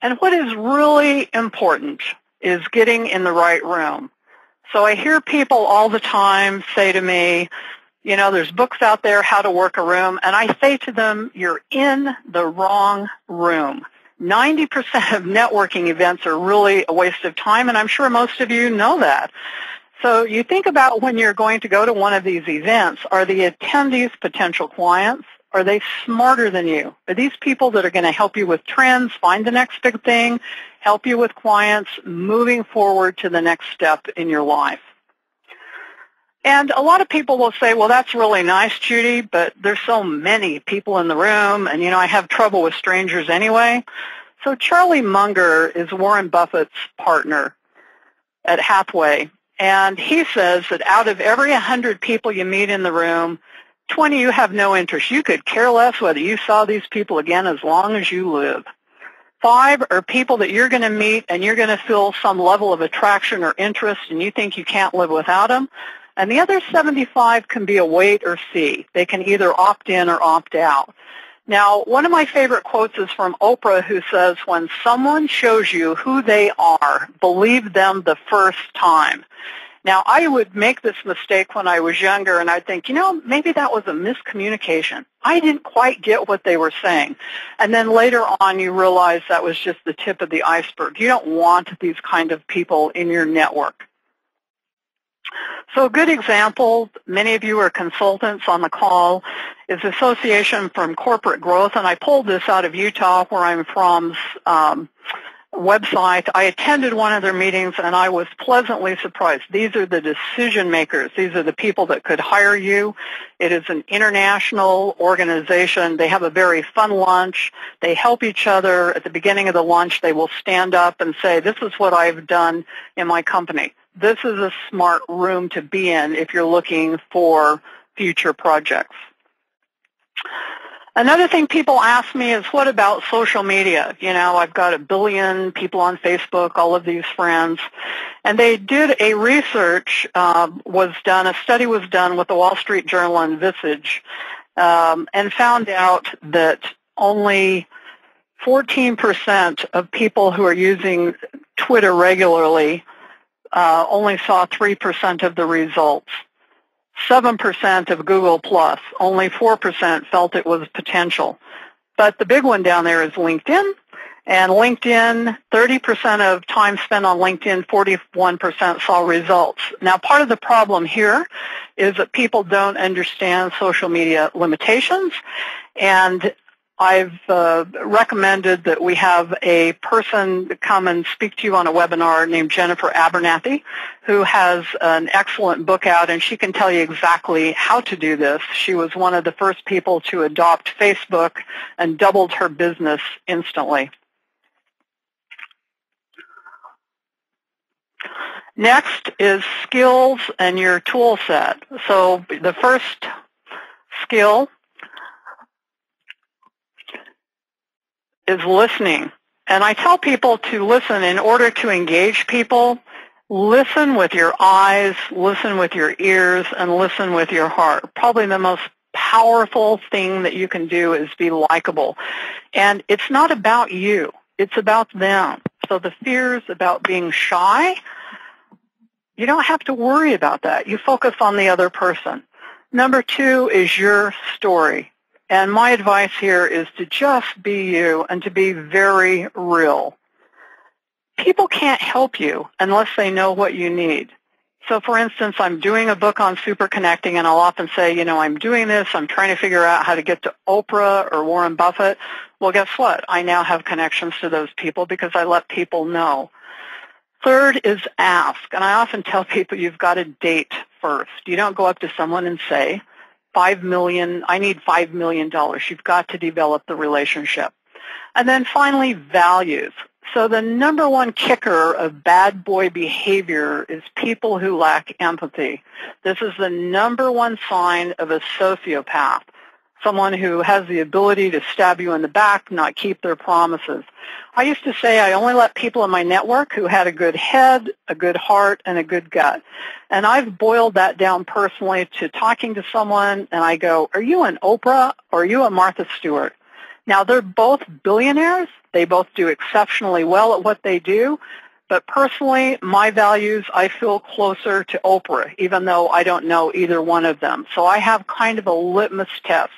And what is really important is getting in the right room. So I hear people all the time say to me, you know, there's books out there, how to work a room, and I say to them, you're in the wrong room. 90% of networking events are really a waste of time, and I'm sure most of you know that. So you think about when you're going to go to one of these events, are the attendees potential clients? Are they smarter than you? Are these people that are going to help you with trends, find the next big thing, help you with clients, moving forward to the next step in your life? And a lot of people will say, well, that's really nice, Judy, but there's so many people in the room, and, you know, I have trouble with strangers anyway. So Charlie Munger is Warren Buffett's partner at Hathaway, and he says that out of every 100 people you meet in the room, 20 you have no interest. You could care less whether you saw these people again as long as you live. 5 are people that you're going to meet and you're going to feel some level of attraction or interest and you think you can't live without them. And the other 75 can be a wait or see. They can either opt in or opt out. Now, one of my favorite quotes is from Oprah, who says, when someone shows you who they are, believe them the first time. Now, I would make this mistake when I was younger, and I'd think, you know, maybe that was a miscommunication. I didn't quite get what they were saying. And then later on, you realize that was just the tip of the iceberg. You don't want these kind of people in your network. So a good example, many of you are consultants on the call, is Association for Corporate Growth, and I pulled this out of Utah, where I'm from, website. I attended one of their meetings, and I was pleasantly surprised. These are the decision makers. These are the people that could hire you. It is an international organization. They have a very fun lunch. They help each other. At the beginning of the lunch, they will stand up and say, this is what I've done in my company. This is a smart room to be in if you're looking for future projects. Another thing people ask me is, what about social media? You know, I've got 1 billion people on Facebook, all of these friends. And they did a research, a study was done with the Wall Street Journal and Visage, and found out that only 14% of people who are using Twitter regularly only saw 3% of the results. 7% of Google+, only 4% felt it was potential. But the big one down there is LinkedIn. And LinkedIn, 30% of time spent on LinkedIn, 41% saw results. Now, part of the problem here is that people don't understand social media limitations. And I've recommended that we have a person come and speak to you on a webinar named Jennifer Abernathy, who has an excellent book out, and she can tell you exactly how to do this. She was one of the first people to adopt Facebook and doubled her business instantly. Next is skills and your tool set. So the first skill is listening. And I tell people to listen in order to engage people. Listen with your eyes, listen with your ears, and listen with your heart. Probably the most powerful thing that you can do is be likable. And it's not about you. It's about them. So the fears about being shy, you don't have to worry about that. You focus on the other person. Number 2 is your story. And my advice here is to just be you and to be very real. People can't help you unless they know what you need. So, for instance, I'm doing a book on superconnecting, and I'll often say, you know, I'm doing this. I'm trying to figure out how to get to Oprah or Warren Buffett. Well, guess what? I now have connections to those people because I let people know. Third is ask. And I often tell people you've got to date first. You don't go up to someone and say, I need $5 million. You've got to develop the relationship. And then finally, values. So the number one kicker of bad boy behavior is people who lack empathy. This is the number one sign of a sociopath, someone who has the ability to stab you in the back, not keep their promises. I used to say I only let people in my network who had a good head, a good heart, and a good gut. And I've boiled that down personally to talking to someone, and I go, are you an Oprah or are you a Martha Stewart? Now, they're both billionaires, They both do exceptionally well at what they do. But personally, my values, I feel closer to Oprah, even though I don't know either one of them. So I have kind of a litmus test.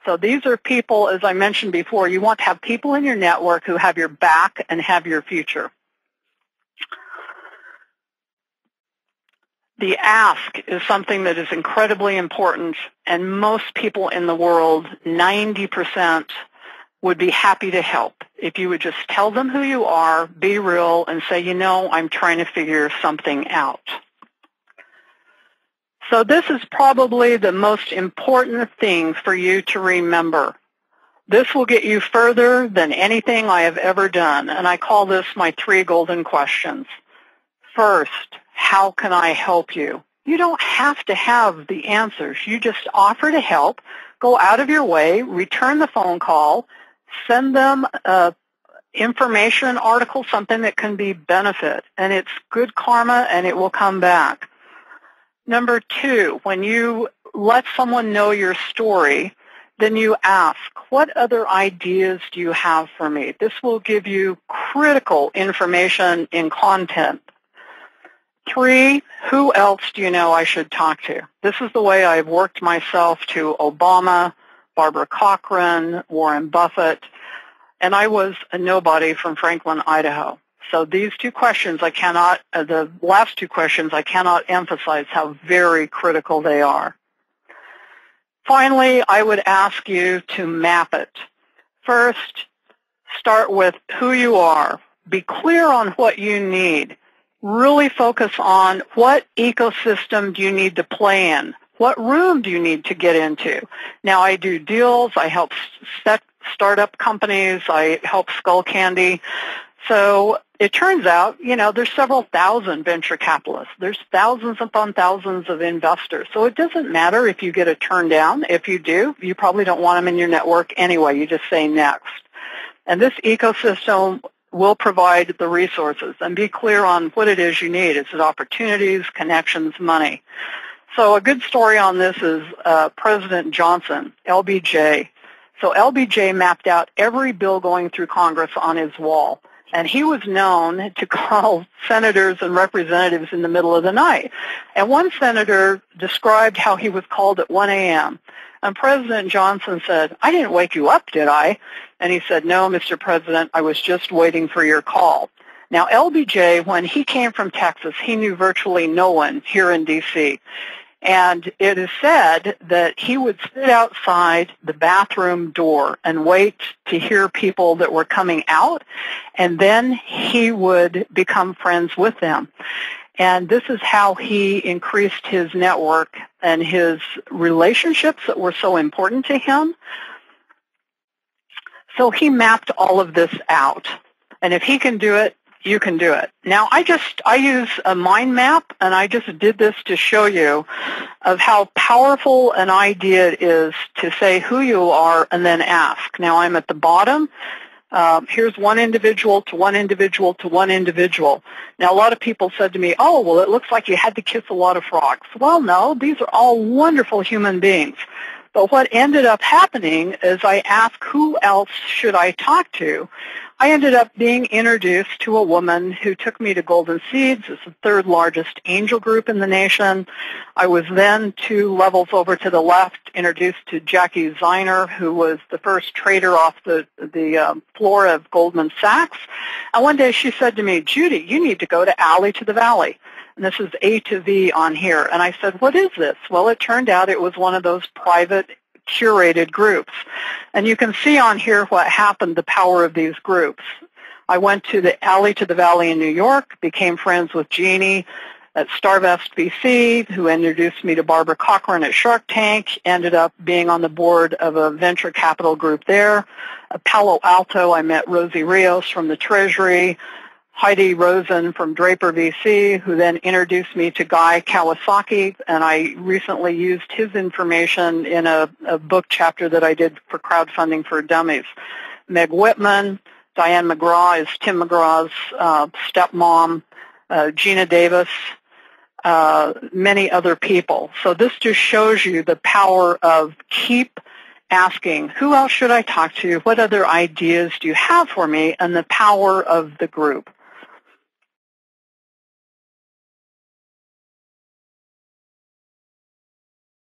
So these are people, as I mentioned before, you want to have people in your network who have your back and have your future. The ask is something that is incredibly important, and most people in the world, 90%, would be happy to help. If you would just tell them who you are, be real, and say, you know, I'm trying to figure something out. So this is probably the most important thing for you to remember. This will get you further than anything I have ever done, and I call this my 3 golden questions. First, how can I help you? You don't have to have the answers. You just offer to help, go out of your way, return the phone call, send them information, article, something that can be benefit, and it's good karma and it will come back. Number 2, when you let someone know your story, then you ask, what other ideas do you have for me? This will give you critical information in content. 3, who else do you know I should talk to? This is the way I've worked myself to Obama, Barbara Cochran, Warren Buffett, and I was a nobody from Franklin, Idaho. So these 2 questions the last 2 questions, I cannot emphasize how very critical they are. Finally, I would ask you to map it. First, start with who you are. Be clear on what you need. Really focus on what ecosystem do you need to play in. What room do you need to get into? Now, I do deals. I help set startup companies. I help Skull Candy. So it turns out, you know, there's several thousand venture capitalists. There's thousands upon thousands of investors. So it doesn't matter if you get a turn down. If you do, you probably don't want them in your network anyway. You just say next. And this ecosystem will provide the resources, and be clear on what it is you need. Is it opportunities, connections, money? So a good story on this is President Johnson, LBJ. So LBJ mapped out every bill going through Congress on his wall, and he was known to call senators and representatives in the middle of the night. And one senator described how he was called at 1 a.m., and President Johnson said, I didn't wake you up, did I? And he said, no, Mr. President, I was just waiting for your call. Now, LBJ, when he came from Texas, he knew virtually no one here in D.C., and it is said that he would sit outside the bathroom door and wait to hear people that were coming out, and then he would become friends with them. And this is how he increased his network and his relationships that were so important to him. So he mapped all of this out. And if he can do it, you can do it. Now, I use a mind map, and I just did this to show you of how powerful an idea it is to say who you are and then ask. Now, I'm at the bottom. Here's one individual to one individual to one individual. Now, a lot of people said to me, oh, well, it looks like you had to kiss a lot of frogs. Well, no, these are all wonderful human beings. But what ended up happening is I asked who else should I talk to. I ended up being introduced to a woman who took me to Golden Seeds. It's the 3rd largest angel group in the nation. I was then 2 levels over to the left introduced to Jackie Zeiner, who was the first trader off the floor of Goldman Sachs. And one day she said to me, Judy, you need to go to Alley to the Valley. And this is A to V on here. And I said, what is this? Well, it turned out it was one of those private curated groups. And you can see on here what happened, the power of these groups. I went to the Alley to the Valley in New York, became friends with Jeannie at Starvest VC, who introduced me to Barbara Cochran at Shark Tank, ended up being on the board of a venture capital group there. At Palo Alto, I met Rosie Rios from the Treasury, Heidi Rosen from Draper VC, who then introduced me to Guy Kawasaki, and I recently used his information in a book chapter that I did for crowdfunding for dummies. Meg Whitman, Diane McGraw is Tim McGraw's stepmom, Gina Davis, many other people. So this just shows you the power of keep asking, who else should I talk to? What other ideas do you have for me? And the power of the group.